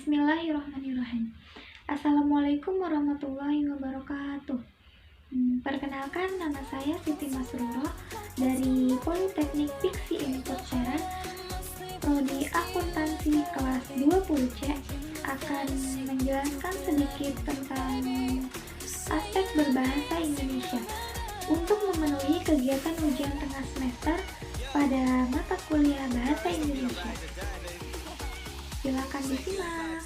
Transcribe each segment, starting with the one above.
Bismillahirrahmanirrahim. Assalamualaikum warahmatullahi wabarakatuh. Perkenalkan, nama saya Siti Masrurah dari Politeknik Piksi Unpad Serang, Prodi Akuntansi kelas 20C, akan menjelaskan sedikit tentang aspek berbahasa Indonesia untuk memenuhi kegiatan ujian tengah semester pada mata kuliah Bahasa Indonesia. Silakan disimak.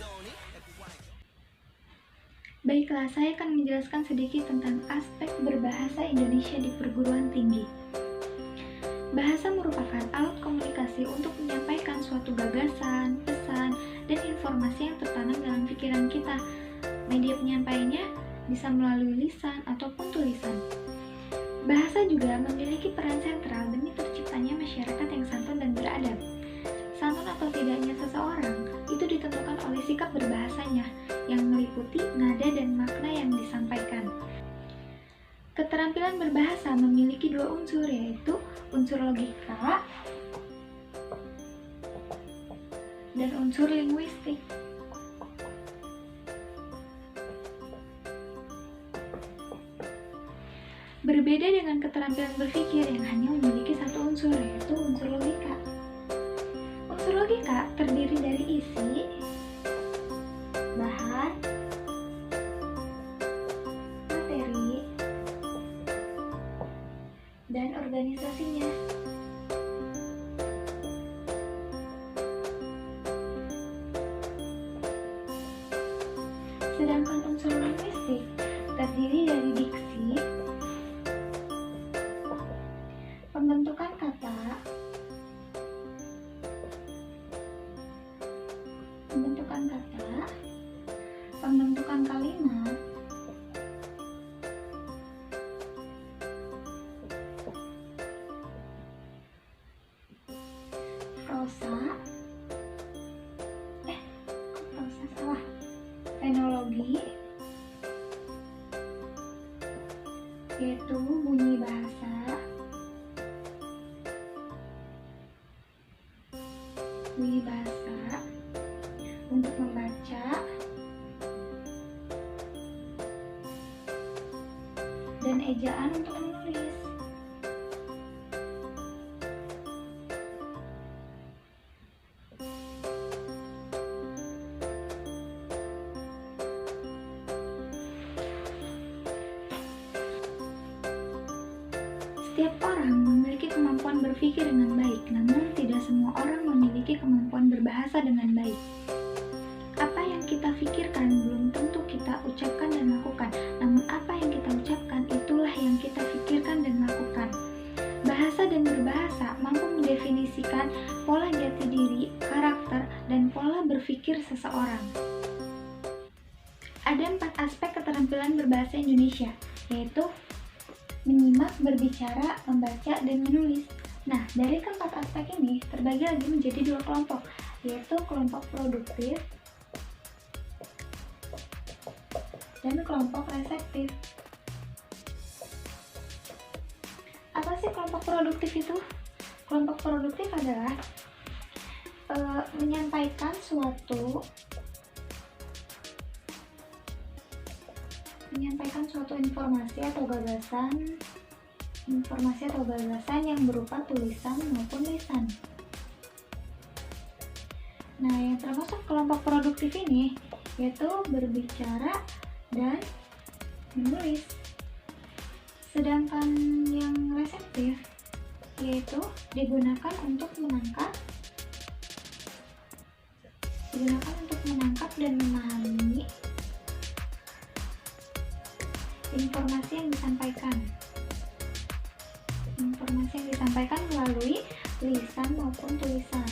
Baiklah, saya akan menjelaskan sedikit tentang aspek berbahasa Indonesia di perguruan tinggi. Bahasa merupakan alat komunikasi untuk menyampaikan suatu gagasan, pesan, dan informasi yang tertanam dalam pikiran kita. Media penyampaiannya bisa melalui lisan ataupun tulisan. Bahasa juga memiliki peran sentral demi terciptanya masyarakat yang santun dan beradab. Santun atau tidaknya seseorang itu ditentukan oleh sikap berbahasanya yang meliputi nada dan makna yang disampaikan. Keterampilan berbahasa memiliki dua unsur, yaitu unsur logika dan unsur linguistik. Berbeda dengan keterampilan berpikir yang hanya memiliki satu unsur, yaitu unsur logika. Unsur logika terdiri dari isi, bahan, materi, dan organisasinya. Sedangkan unsur linguistik terdiri dari diksi, pembentukan kata, pembentukan kalimat, fenologi, yaitu bunyi bahasa, untuk membaca, dan ejaan untuk menulis. Setiap orang memiliki kemampuan berpikir dengan baik, namun tidak semua orang memiliki kemampuan berbahasa dengan baik. Apa yang kita pikirkan belum tentu kita ucapkan dan lakukan, namun apa yang kita ucapkan itulah yang kita pikirkan dan lakukan. Bahasa dan berbahasa mampu mendefinisikan pola jati diri, karakter, dan pola berpikir seseorang. Ada 4 aspek keterampilan berbahasa Indonesia, yaitu menyimak, berbicara, membaca, dan menulis. Nah, dari keempat aspek ini terbagi lagi menjadi 2 kelompok, yaitu kelompok produktif dan kelompok reseptif. Apa sih kelompok produktif itu? Kelompok produktif adalah menyampaikan suatu informasi atau gagasan yang berupa tulisan maupun lisan. Nah, yang termasuk kelompok produktif ini yaitu berbicara dan menulis. Sedangkan yang reseptif yaitu digunakan untuk menangkap dan memahami informasi yang disampaikan melalui lisan maupun tulisan.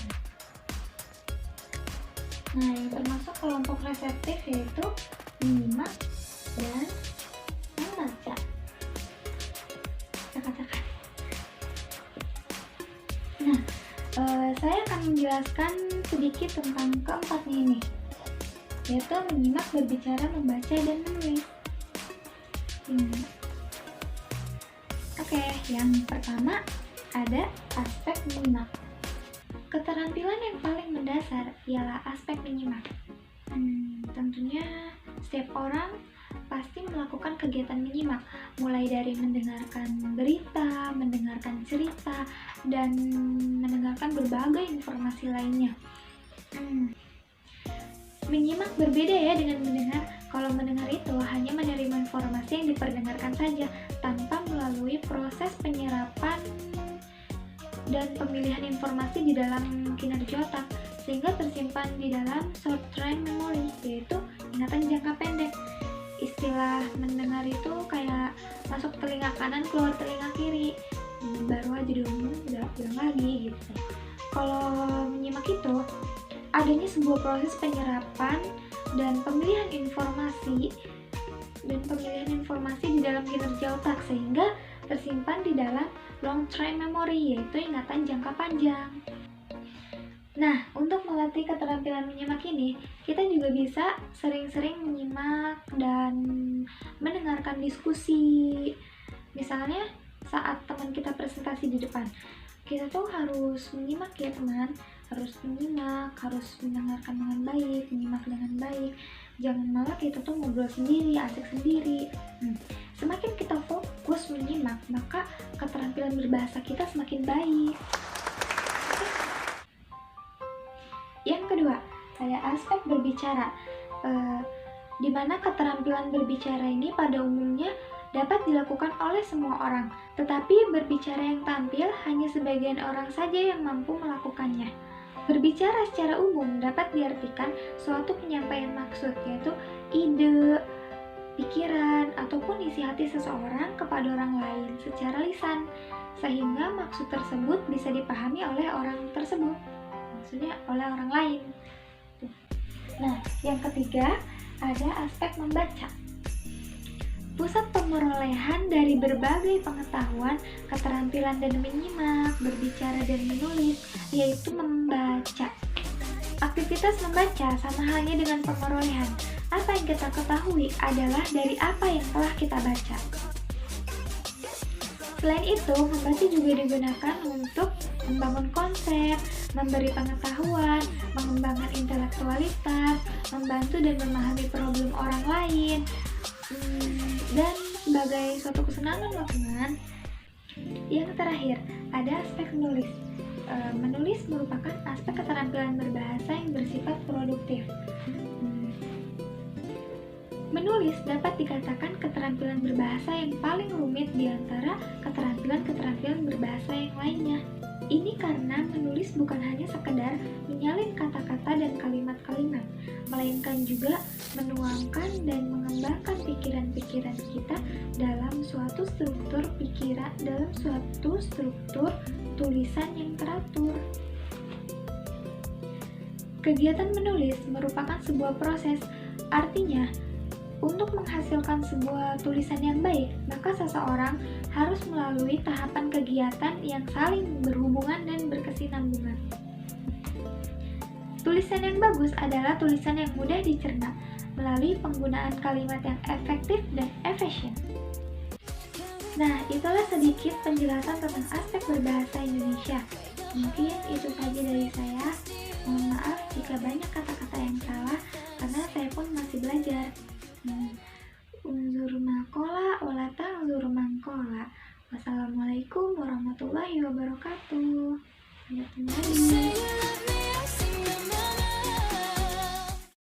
Nah, yang termasuk kelompok reseptif yaitu menyimak dan membaca. Nah, saya akan menjelaskan sedikit tentang keempatnya ini, yaitu menyimak, berbicara, membaca, dan menulis. Oke, yang pertama ada aspek menyimak. Keterampilan yang paling mendasar ialah aspek menyimak. tentunya setiap orang pasti melakukan kegiatan menyimak, mulai dari mendengarkan berita, mendengarkan cerita, dan mendengarkan berbagai informasi lainnya. Menyimak berbeda ya dengan mendengar. Kalau mendengar itu hanya menerima informasi yang diperdengarkan saja, tanpa melalui proses penyerapan dan pemilihan informasi di dalam kinerja otak, sehingga tersimpan di dalam short-term memory, yaitu ingatan jangka pendek. Istilah mendengar itu kayak masuk telinga kanan, keluar telinga kiri, baru aja diomong udah bilang lagi gitu. Kalau menyimak itu adanya sebuah proses penyerapan dan pemilihan informasi di dalam kinerja otak, sehingga tersimpan di dalam long term memory, yaitu ingatan jangka panjang. Nah, untuk melatih keterampilan menyimak ini, kita juga bisa sering-sering menyimak dan mendengarkan diskusi. Misalnya, saat teman kita presentasi di depan, kita tuh harus menyimak ya teman, harus menyimak, harus mendengarkan dengan baik, menyimak dengan baik. Jangan malah kita tuh ngobrol sendiri, asik sendiri. Semakin kita fokus menyimak, maka keterampilan berbahasa kita semakin baik. Yang kedua, ada aspek berbicara, di mana keterampilan berbicara ini pada umumnya dapat dilakukan oleh semua orang, tetapi berbicara yang tampil hanya sebagian orang saja yang mampu melakukannya. Berbicara secara umum dapat diartikan suatu penyampaian maksud, yaitu ide, pikiran, ataupun isi hati seseorang kepada orang lain secara lisan, sehingga maksud tersebut bisa dipahami oleh orang tersebut, maksudnya oleh orang lain. Nah, yang ketiga ada aspek membaca. Pusat pemerolehan dari berbagai pengetahuan, keterampilan dan menyimak, berbicara dan menulis, yaitu membaca. Aktivitas membaca sama halnya dengan pemerolehan. Apa yang kita ketahui adalah dari apa yang telah kita baca. Selain itu, membaca juga digunakan untuk membangun konsep, memberi pengetahuan, mengembangkan intelektualitas, membantu dan memahami problem orang lain, dan sebagai suatu kesenangan loh teman. Yang terakhir, ada aspek menulis. Menulis merupakan aspek keterampilan berbahasa yang bersifat produktif. Menulis dapat dikatakan keterampilan berbahasa yang paling rumit di antara keterampilan berbahasa yang lainnya. Ini karena menulis bukan hanya sekedar menyalin kata-kata dan kalimat-kalimat, melainkan juga menuangkan dan mengembangkan pikiran-pikiran kita dalam suatu struktur tulisan yang teratur. Kegiatan menulis merupakan sebuah proses, artinya untuk menghasilkan sebuah tulisan yang baik, maka seseorang harus melalui tahapan kegiatan yang saling berhubungan dan berkesinambungan. Tulisan yang bagus adalah tulisan yang mudah dicerna melalui penggunaan kalimat yang efektif dan efisien. Nah, itulah sedikit penjelasan tentang aspek berbahasa Indonesia. Mungkin itu saja dari saya. Mohon maaf jika banyak kata-kata yang salah, karena saya pun masih belajar. Unzur makola wala ta'zur mangkola. Wassalamualaikum warahmatullahi wabarakatuh. Sampai jumpa lagi.